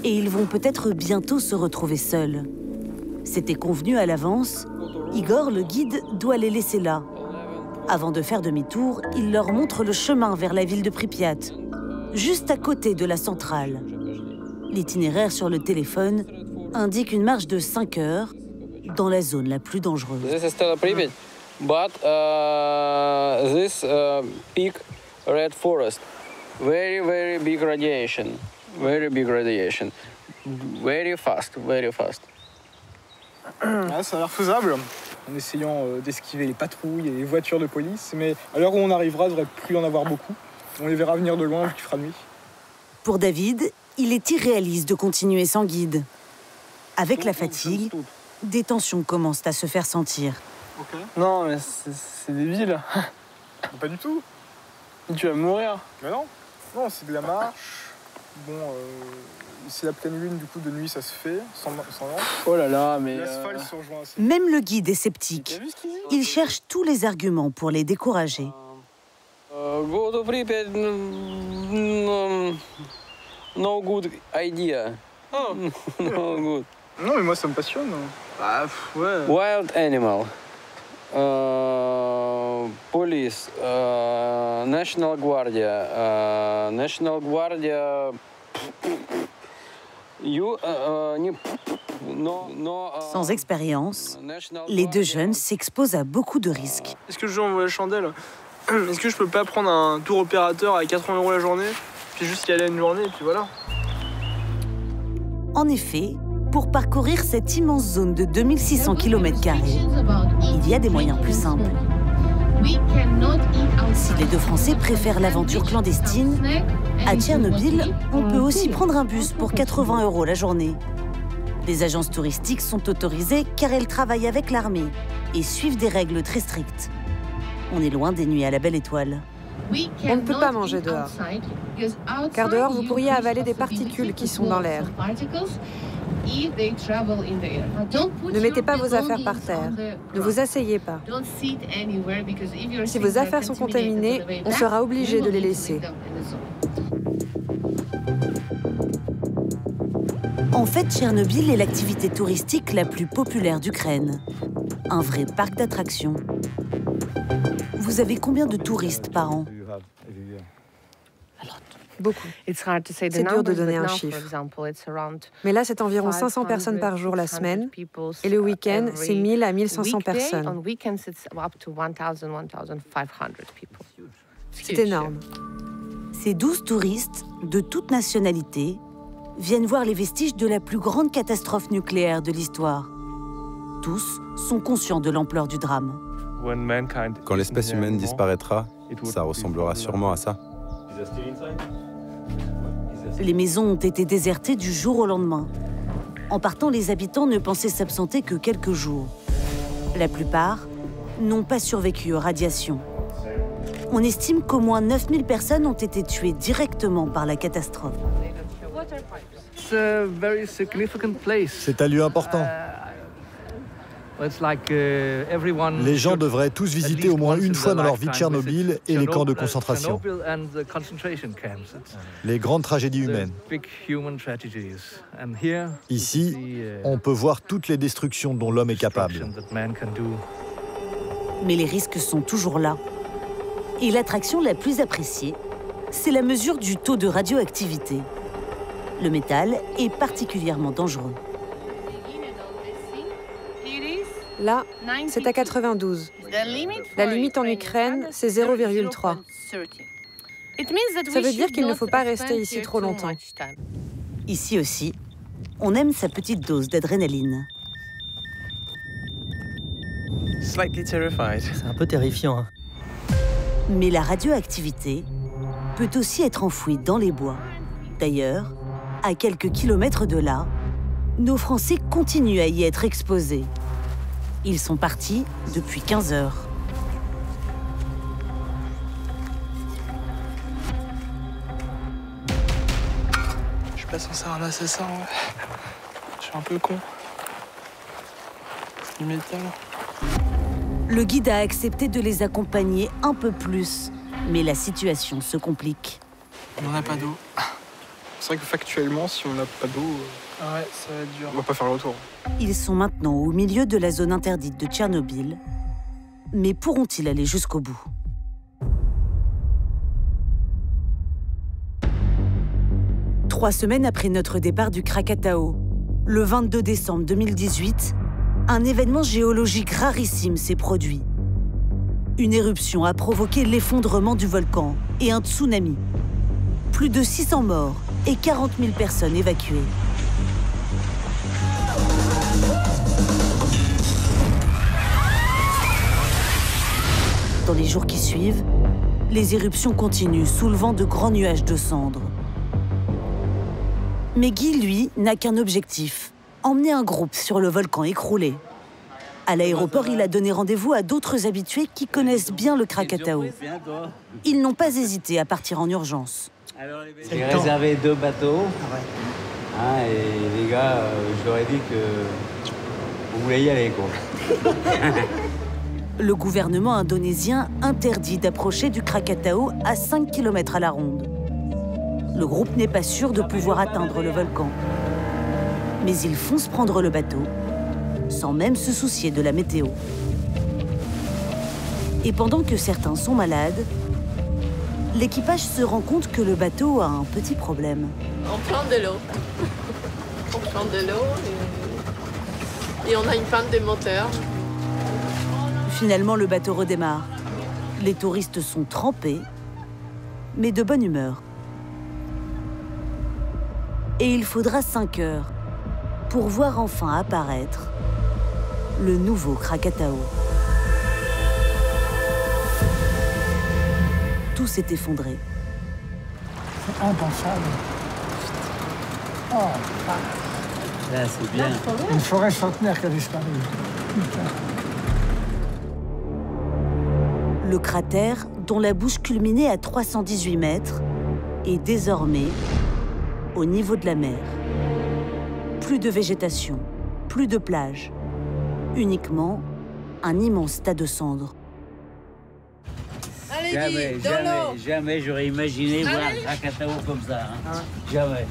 Et ils vont peut-être bientôt se retrouver seuls. C'était convenu à l'avance, Igor, le guide, doit les laisser là. Avant de faire demi-tour, il leur montre le chemin vers la ville de Pripyat, juste à côté de la centrale. L'itinéraire sur le téléphone indique une marche de 5 heures dans la zone la plus dangereuse. This is still Pripyat, but this big red forest. Very, very big radiation. Very big radiation. Very fast, very fast. Ah, ça a l'air faisable, en essayant d'esquiver les patrouilles et les voitures de police. Mais à l'heure où on arrivera, il ne devrait plus en avoir beaucoup. On les verra venir de loin vu qu'il fera nuit. Pour David, il est irréaliste de continuer sans guide. Avec la fatigue, des tensions commencent à se faire sentir. Okay. Non, mais c'est débile. Pas du tout. Tu vas mourir. Mais non. Non, c'est de la marche. Bon, c'est la pleine lune, du coup, de nuit, ça se fait, sans lampe. Oh là là, mais... L'asphalte se rejoint assez. Même le guide est sceptique. Il cherche tous les arguments pour les décourager. Go to Pripyat, no good idea. Oh. No good. Non, mais moi, ça me passionne. Bah, ouais. Wild animal. Police, National Guardia, Sans expérience, les deux jeunes s'exposent à beaucoup de risques. Est-ce que je envoie la chandelle? Est-ce que je peux pas prendre un tour opérateur à 80 € la journée, puis juste y aller une journée, et puis voilà? En effet, pour parcourir cette immense zone de 2600 km², il y a des moyens plus simples. Si les deux Français préfèrent l'aventure clandestine, à Tchernobyl, on peut aussi prendre un bus pour 80 € la journée. Les agences touristiques sont autorisées car elles travaillent avec l'armée et suivent des règles très strictes. On est loin des nuits à la belle étoile. On ne peut pas manger dehors, car dehors vous pourriez avaler des particules qui sont dans l'air. Ne mettez pas vos affaires par terre. Ne vous asseyez pas. Si vos affaires sont contaminées, on sera obligé de les laisser. En fait, Tchernobyl est l'activité touristique la plus populaire d'Ukraine. un vrai parc d'attractions. Vous avez combien de touristes par an? Beaucoup. C'est dur de donner un chiffre. Mais là, c'est environ 500 personnes par jour la semaine. Et le week-end, c'est 1000 à 1500 personnes. C'est énorme. Ces 12 touristes, de toute nationalité, viennent voir les vestiges de la plus grande catastrophe nucléaire de l'histoire. Tous sont conscients de l'ampleur du drame. Quand l'espèce humaine disparaîtra, ça ressemblera sûrement à ça. Les maisons ont été désertées du jour au lendemain. En partant, les habitants ne pensaient s'absenter que quelques jours. La plupart n'ont pas survécu aux radiations. On estime qu'au moins 9000 personnes ont été tuées directement par la catastrophe. C'est un lieu important. Les gens devraient tous visiter au moins une fois dans leur vie Tchernobyl et les camps de concentration. Les grandes tragédies humaines. Ici, on peut voir toutes les destructions dont l'homme est capable. Mais les risques sont toujours là. Et l'attraction la plus appréciée, c'est la mesure du taux de radioactivité. Le métal est particulièrement dangereux. Là, c'est à 92. La limite en Ukraine, c'est 0,3. Ça veut dire qu'il ne faut pas rester ici trop longtemps. Ici aussi, on aime sa petite dose d'adrénaline. C'est un peu terrifiant. Hein. Mais la radioactivité peut aussi être enfouie dans les bois. D'ailleurs, à quelques kilomètres de là, nos Français continuent à y être exposés. Ils sont partis depuis 15 heures. Je suis pas censé ramasser ça, ouais. Je suis un peu con. C'est du métal. Le guide a accepté de les accompagner un peu plus, mais la situation se complique. On n'a pas d'eau. C'est vrai que factuellement, si on n'a pas d'eau, ouais, ça va être dur. On va pas faire le retour. Ils sont maintenant au milieu de la zone interdite de Tchernobyl. Mais pourront-ils aller jusqu'au bout? Trois semaines après notre départ du Krakatau, le 22 décembre 2018, un événement géologique rarissime s'est produit. Une éruption a provoqué l'effondrement du volcan et un tsunami. Plus de 600 morts et 40 000 personnes évacuées. Dans les jours qui suivent, les éruptions continuent, soulevant de grands nuages de cendres. Mais Guy, lui, n'a qu'un objectif, emmener un groupe sur le volcan écroulé. À l'aéroport, il a donné rendez-vous à d'autres habitués qui connaissent bien le Krakatau. Ils n'ont pas hésité à partir en urgence. J'ai réservé 2 bateaux. Hein, et les gars, je leur ai dit que vous voulez y aller, quoi. Le gouvernement indonésien interdit d'approcher du Krakatau à 5 km à la ronde. Le groupe n'est pas sûr de pouvoir atteindre le volcan. Mais ils foncent prendre le bateau, sans même se soucier de la météo. Et pendant que certains sont malades, l'équipage se rend compte que le bateau a un petit problème. On prend de l'eau. On prend de l'eau et on a une panne de moteur. Finalement, le bateau redémarre. Les touristes sont trempés, mais de bonne humeur. Et il faudra 5 heures pour voir enfin apparaître le nouveau Krakatau. Tout s'est effondré. C'est impensable. Oh, là, c'est bien. Une forêt centenaire qui a disparu. Putain. Le cratère, dont la bouche culminait à 318 mètres, est désormais au niveau de la mer. Plus de végétation, plus de plage, uniquement un immense tas de cendres. Allez, jamais j'aurais imaginé voir un Krakatau comme ça. Hein. Jamais.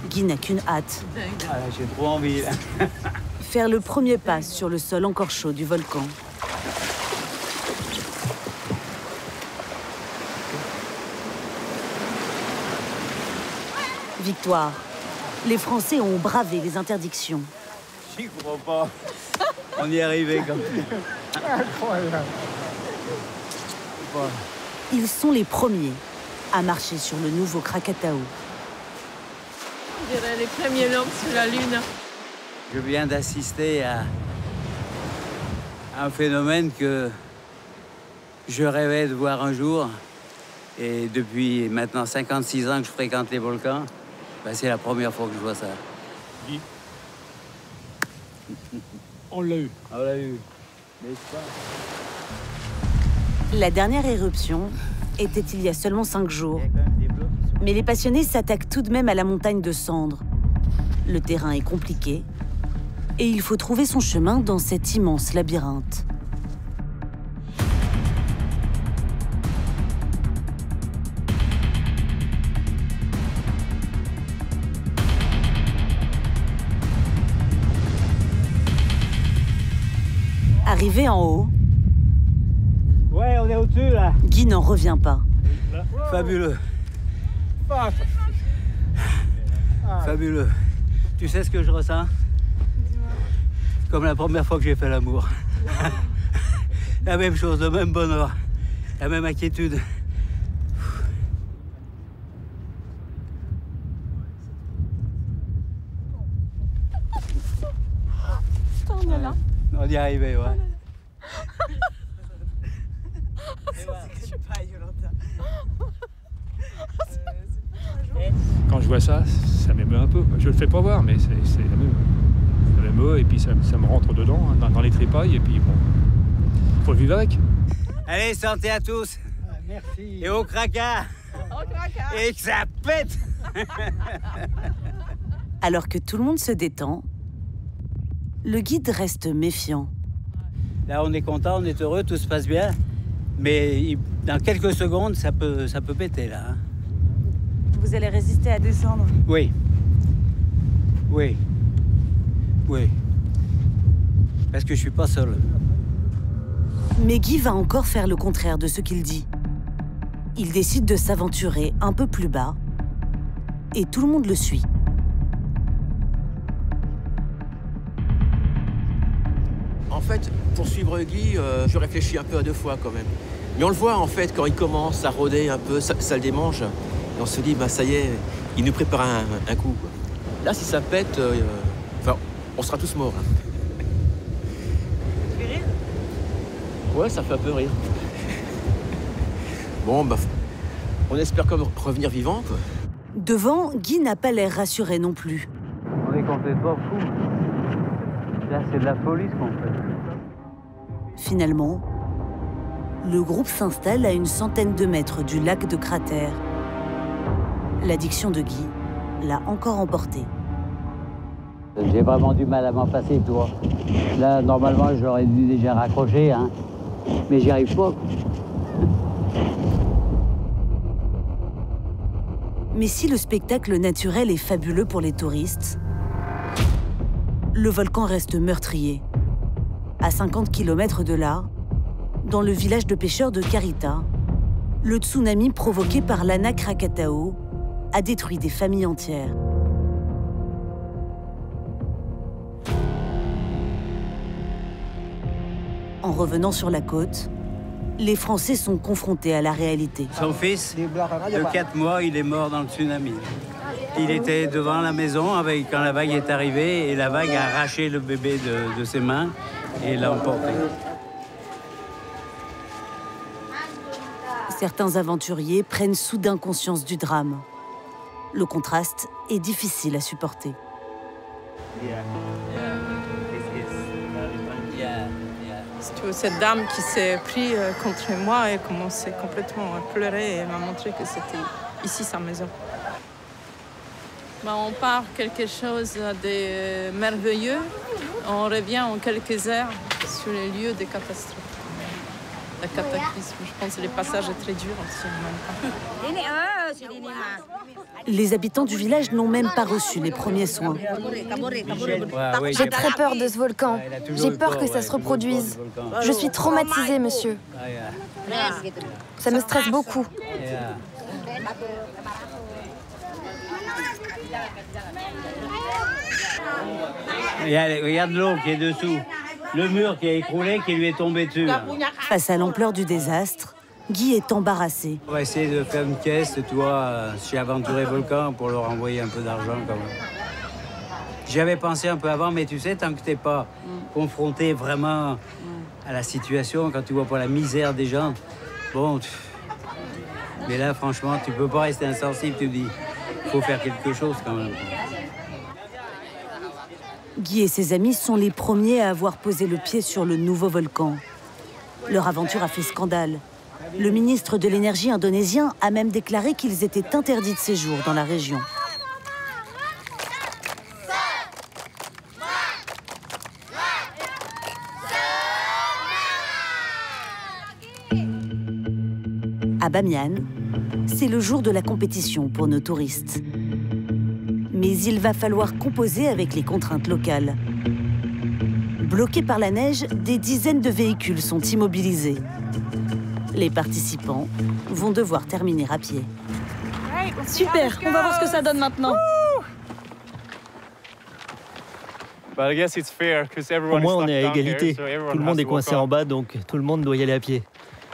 Guy n'a qu'une hâte. Ah, j'ai trop envie. Là. faire le premier pas sur le sol encore chaud du volcan. Victoire. Les Français ont bravé les interdictions. J'y crois pas. On y est arrivé quand même. Incroyable. Ils sont les premiers à marcher sur le nouveau Krakatau. On dirait les premiers hommes sur la Lune. Je viens d'assister à un phénomène que je rêvais de voir un jour. Et depuis maintenant 56 ans que je fréquente les volcans, ben c'est la première fois que je vois ça. On l'a eu. On l'a eu. La dernière éruption était il y a seulement 5 jours. Mais les passionnés s'attaquent tout de même à la montagne de cendres. Le terrain est compliqué et il faut trouver son chemin dans cet immense labyrinthe. Arrivé en haut, ouais, on est au-dessus là. Guy n'en revient pas. Fabuleux. Fabuleux. Tu sais ce que je ressens? Comme la première fois que j'ai fait l'amour. La même chose, le même bonheur, la même inquiétude. On est là. On y est arrivé, ouais. Quand je vois ça, ça m'émeut un peu. Je le fais pas voir, mais ça m'émeut et puis ça me rentre dedans, hein, dans les tripailles, et puis bon, faut le vivre avec. Allez, santé à tous. Merci. Et au Kraka. Et que ça pète. Alors que tout le monde se détend, le guide reste méfiant. Là, on est content, on est heureux, tout se passe bien. Mais dans quelques secondes, ça peut péter, là. Hein. Vous allez résister à descendre? Oui. Oui. Oui. Parce que je suis pas seul. Mais Guy va encore faire le contraire de ce qu'il dit. Il décide de s'aventurer un peu plus bas et tout le monde le suit. En fait, pour suivre Guy, je réfléchis un peu à 2 fois quand même. Mais on le voit en fait quand il commence à rôder un peu, ça le démange. Et on se dit, bah ça y est, il nous prépare un coup. Quoi. Là, si ça pète, on sera tous morts. Hein. Ça fait rire? Ouais, ça fait un peu rire. Bon, bah, on espère comme revenir vivant, quoi. Devant, Guy n'a pas l'air rassuré non plus. On est complètement fou. Là, c'est de la folie ce qu'on fait. Finalement, le groupe s'installe à une centaine de mètres du lac de cratère. L'addiction de Guy l'a encore emporté. J'ai vraiment du mal à m'en passer, toi. Là, normalement, j'aurais dû déjà raccrocher, hein. Mais j'y arrive pas. Mais si le spectacle naturel est fabuleux pour les touristes, le volcan reste meurtrier. À 50 km de là, dans le village de pêcheurs de Karita, le tsunami provoqué par l'Ana Krakatau a détruit des familles entières. En revenant sur la côte, les Français sont confrontés à la réalité. Son fils, de 4 mois, il est mort dans le tsunami. Il était devant la maison quand la vague est arrivée et la vague a arraché le bébé de ses mains et l'a emporté. Certains aventuriers prennent soudain conscience du drame. Le contraste est difficile à supporter. Cette dame qui s'est prise contre moi et commençait complètement à pleurer et m'a montré que c'était ici sa maison. On part quelque chose de merveilleux. On revient en quelques heures sur les lieux de catastrophe. la cataclysme. Je pense que les passages sont très durs aussi en même temps. Les habitants du village n'ont même pas reçu les premiers soins. J'ai très peur de ce volcan. J'ai peur que ça se reproduise. Je suis traumatisée, monsieur. Ça me stresse beaucoup. Regarde l'eau qui est dessous. Le mur qui a écroulé, qui lui est tombé dessus. Face à l'ampleur du désastre, Guy est embarrassé. On va essayer de faire une caisse, tu vois, chez Aventuré Volcan pour leur envoyer un peu d'argent quand même. J'y avais pensé un peu avant, mais tu sais, tant que t'es pas confronté vraiment à la situation, quand tu vois pas la misère des gens, bon... Mais là, franchement, tu peux pas rester insensible, tu dis, faut faire quelque chose quand même. Guy et ses amis sont les premiers à avoir posé le pied sur le nouveau volcan. Leur aventure a fait scandale. Le ministre de l'énergie indonésien a même déclaré qu'ils étaient interdits de séjour dans la région. À Bamiyan, c'est le jour de la compétition pour nos touristes. Mais il va falloir composer avec les contraintes locales. Bloqués par la neige, des dizaines de véhicules sont immobilisés. Les participants vont devoir terminer à pied. Super, on va voir ce que ça donne maintenant. Au moins, on est à égalité. Tout le monde est coincé en bas, donc tout le monde doit y aller à pied.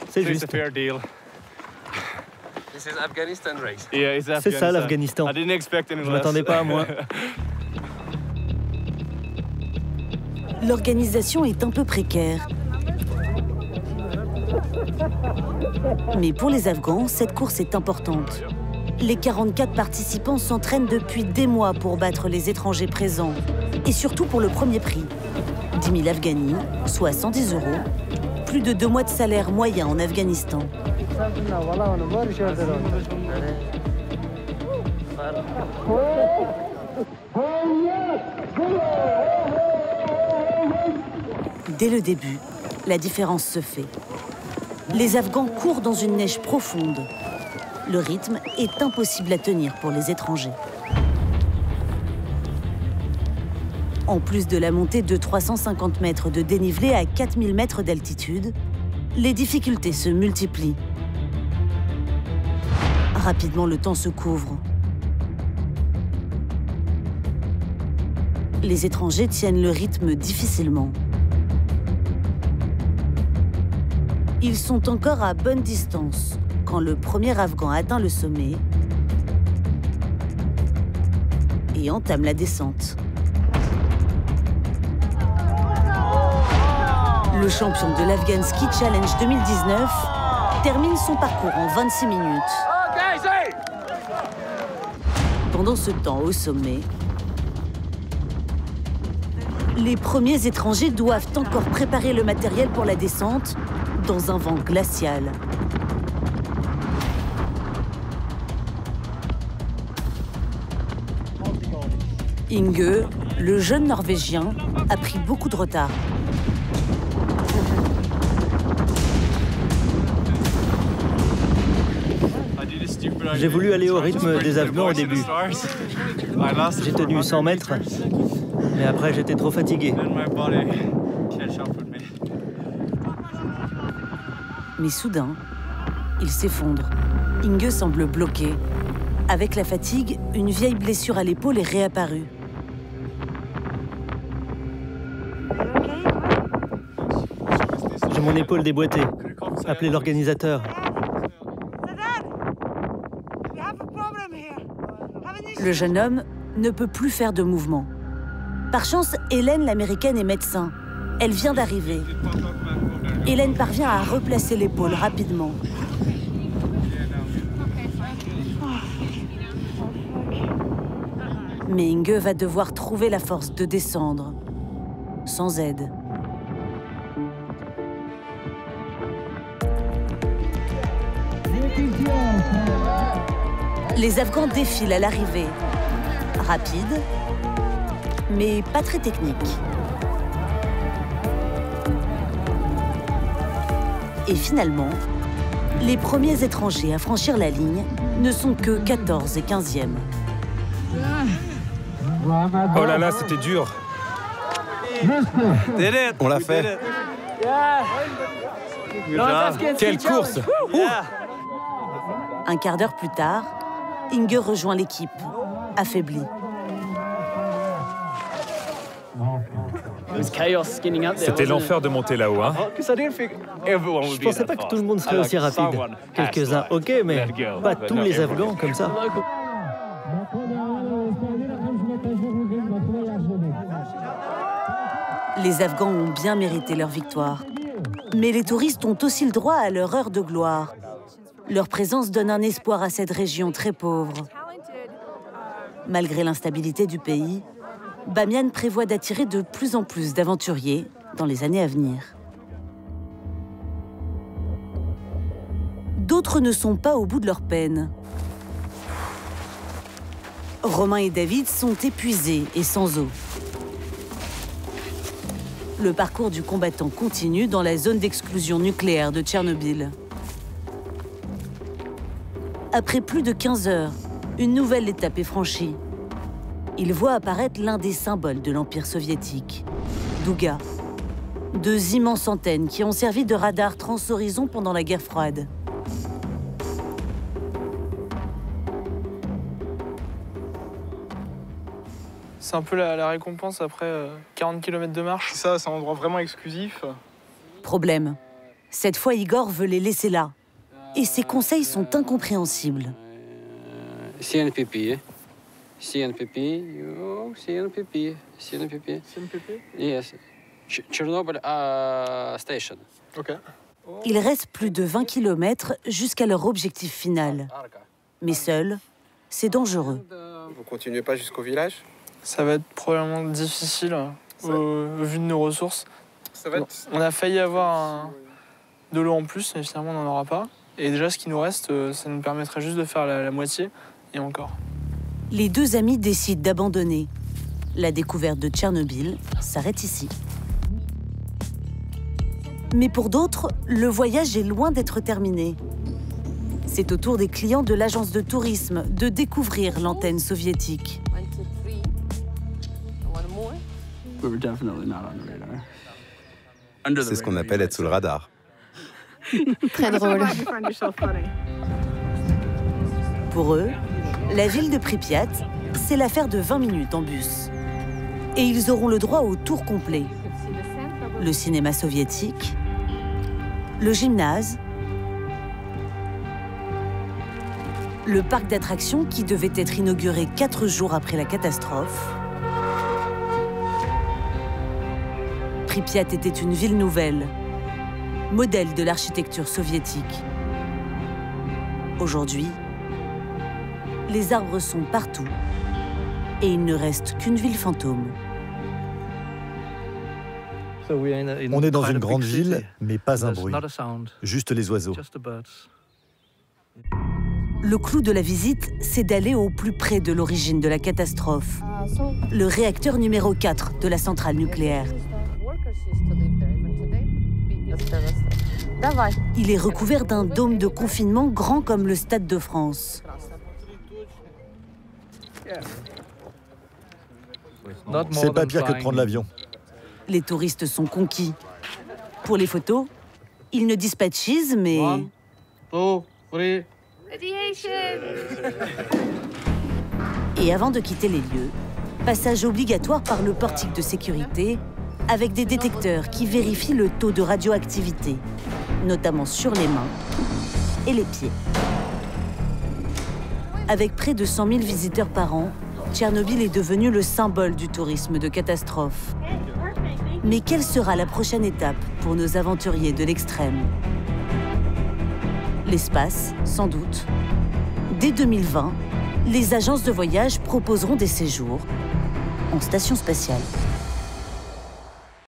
C'est juste. C'est ça l'Afghanistan. Je m'attendais pas à moins. L'organisation est un peu précaire. Mais pour les Afghans, cette course est importante. Les 44 participants s'entraînent depuis des mois pour battre les étrangers présents. Et surtout pour le premier prix. 10 000 Afghani, soit 110 €. Plus de 2 mois de salaire moyen en Afghanistan. Dès le début, la différence se fait. Les Afghans courent dans une neige profonde. Le rythme est impossible à tenir pour les étrangers. En plus de la montée de 350 mètres de dénivelé à 4000 mètres d'altitude, les difficultés se multiplient. Rapidement, le temps se couvre. Les étrangers tiennent le rythme difficilement. Ils sont encore à bonne distance quand le premier Afghan atteint le sommet et entame la descente. Le champion de l'Afghan Ski Challenge 2019 termine son parcours en 26 minutes. Pendant ce temps, au sommet, les premiers étrangers doivent encore préparer le matériel pour la descente dans un vent glacial. Inge, le jeune Norvégien, a pris beaucoup de retard. J'ai voulu aller au rythme des Afghans au début. J'ai tenu 100 mètres, mais après j'étais trop fatigué. Mais soudain, il s'effondre. Inge semble bloqué. Avec la fatigue, une vieille blessure à l'épaule est réapparue. J'ai mon épaule déboîtée. Appelez l'organisateur. Le jeune homme ne peut plus faire de mouvement. Par chance, Hélène, l'américaine, est médecin. Elle vient d'arriver. Hélène parvient à replacer l'épaule rapidement. Mais Inge va devoir trouver la force de descendre, sans aide. Les Afghans défilent à l'arrivée. Rapide, mais pas très technique. Et finalement, les premiers étrangers à franchir la ligne ne sont que 14 et 15e. Oh là là, c'était dur. On l'a fait. Quelle course! Un quart d'heure plus tard, Inge rejoint l'équipe, affaiblie. C'était l'enfer de monter là-haut, hein? Je pensais pas que tout le monde serait aussi rapide. Quelques-uns, ok, mais pas tous les Afghans comme ça. Les Afghans ont bien mérité leur victoire. Mais les touristes ont aussi le droit à leur heure de gloire. Leur présence donne un espoir à cette région très pauvre. Malgré l'instabilité du pays, Bamiyan prévoit d'attirer de plus en plus d'aventuriers dans les années à venir. D'autres ne sont pas au bout de leur peine. Romain et David sont épuisés et sans eau. Le parcours du combattant continue dans la zone d'exclusion nucléaire de Tchernobyl. Après plus de 15 heures, une nouvelle étape est franchie. Il voit apparaître l'un des symboles de l'Empire soviétique, Douga. 2 immenses antennes qui ont servi de radar transhorizon pendant la guerre froide. C'est un peu la récompense après 40 km de marche. C'est ça, c'est un endroit vraiment exclusif. Problème. Cette fois, Igor veut les laisser là. Et ses conseils sont incompréhensibles. CNPP. CNPP. Oh, CNPP. CNPP. CNPP? Yes. Chernobyl Station. Ok. Il reste plus de 20 km jusqu'à leur objectif final. Mais seul, c'est dangereux. Vous continuez pas jusqu'au village? Ça va être probablement difficile au vu de nos ressources. On a failli avoir de l'eau en plus, mais finalement on n'en aura pas. Et déjà, ce qui nous reste, ça nous permettrait juste de faire la moitié, et encore. Les 2 amis décident d'abandonner. La découverte de Tchernobyl s'arrête ici. Mais pour d'autres, le voyage est loin d'être terminé. C'est au tour des clients de l'agence de tourisme de découvrir l'antenne soviétique. C'est ce qu'on appelle être sous le radar. Très drôle. Pour eux, la ville de Pripyat, c'est l'affaire de 20 minutes en bus. Et ils auront le droit au tour complet. Le cinéma soviétique, le gymnase, le parc d'attractions qui devait être inauguré 4 jours après la catastrophe. Pripyat était une ville nouvelle, modèle de l'architecture soviétique. Aujourd'hui, les arbres sont partout et il ne reste qu'une ville fantôme. On est dans une grande ville, mais pas un bruit, juste les oiseaux. Le clou de la visite, c'est d'aller au plus près de l'origine de la catastrophe, le réacteur numéro 4 de la centrale nucléaire. Il est recouvert d'un dôme de confinement grand comme le Stade de France. C'est pas pire que de prendre l'avion. Les touristes sont conquis. Pour les photos, ils ne disent pas cheese, mais... Et avant de quitter les lieux, passage obligatoire par le portique de sécurité avec des détecteurs qui vérifient le taux de radioactivité, notamment sur les mains et les pieds. Avec près de 100 000 visiteurs par an, Tchernobyl est devenu le symbole du tourisme de catastrophe. Mais quelle sera la prochaine étape pour nos aventuriers de l'extrême? L'espace, sans doute. Dès 2020, les agences de voyage proposeront des séjours en station spatiale.